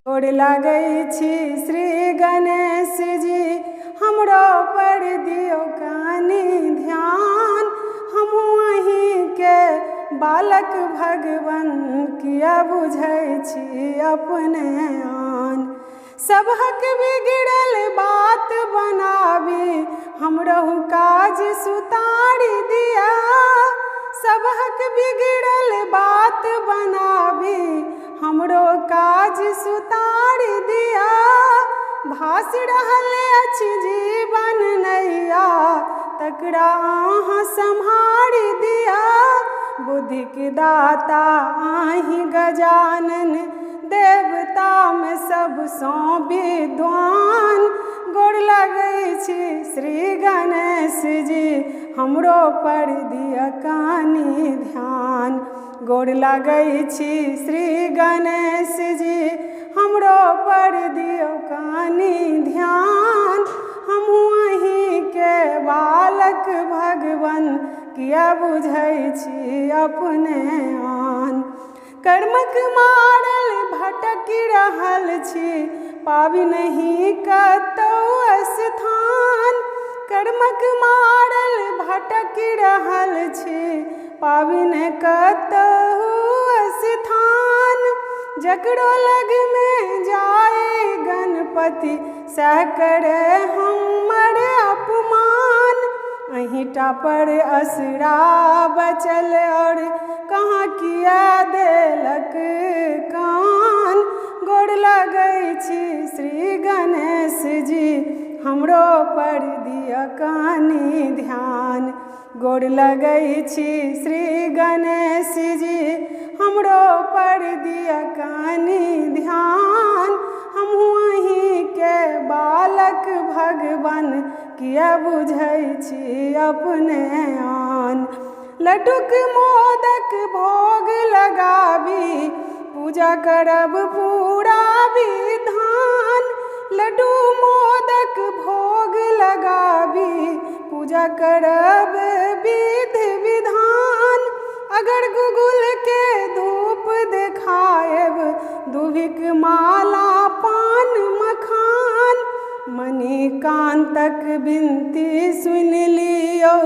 गोड़ लागै छी श्री गणेश जी, हमरो पर दियो कानी ध्यान। हमहूँ अहींके बालक भगवन, किया बुझै छी अपने आन। सबहक बिगड़ल बात बनाबी, हमरहु काज सुतारी दिया। सबहक बिगड़ल बात बनाबी, हमरो काज सुतारी दिया। भास रहल अछि जीवन नैया, तकरा अहाँ सम्हारि दिया। बुद्धिक दाता अहीं गजानन, देवतामे सबसँ विद्वान। गोड़ लागै छी श्री गणेश जी, हमरो पर दिअ कानी ध्यान। गोड़ लागै छी श्री गणेश जी, हमरो पर दियौ कानी ध्यान। हमहूँ अहींके बालक भगवन, किया बुझै छी अपने आन। कर्मक मारल भटकि रहल छी, पाबि नहीं कतहु स्थान। कर्मक मारल भटकि रहल छी, पाबि नहि कतहु स्थान। जकरो लगमे जाए गणपति, सह करे हमर अपमान। अहींटा पर असरा बचल, और कहाँ किया देलक कान। गोड़ लागै छी श्री गणेश जी, हमरो पर दिअ कानी ध्यान। गोड़ लागै छी श्री गणेश जी, हमरो पर दिअ कानी ध्यान। हमहूँ अहींके बालक भगवन, किया बुझै छी अपने आन। लड्डूक मोदक भोग लगाबी, पूजा करब पूरा विधान। लड्डू मोदक भोग लगाबी, पूजा करब विधि विधान। अगर गुगुल के धूप देखायब, दुभिक माला पान मखान। मणिकान्तक बिनती सुनि लियौ,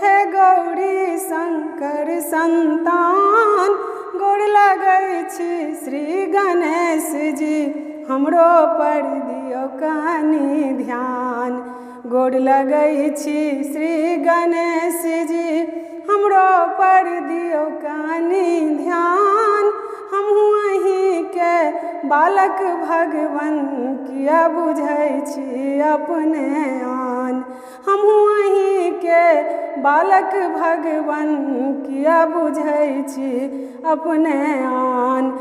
हे गौरी शंकर संतान। गोड़ लागै छी श्री गणेश जी, हमरो पर दियौ कानी ध्यान। गोड़ लागै छी श्री गणेश जी, हमरो पर दियौ कानी ध्यान। हमहूँ अहींके बालक भगवन, किया बुझै छी अपने आन। हमहूँ अहींके बालक भगवन, किया बुझै छी अपने आन।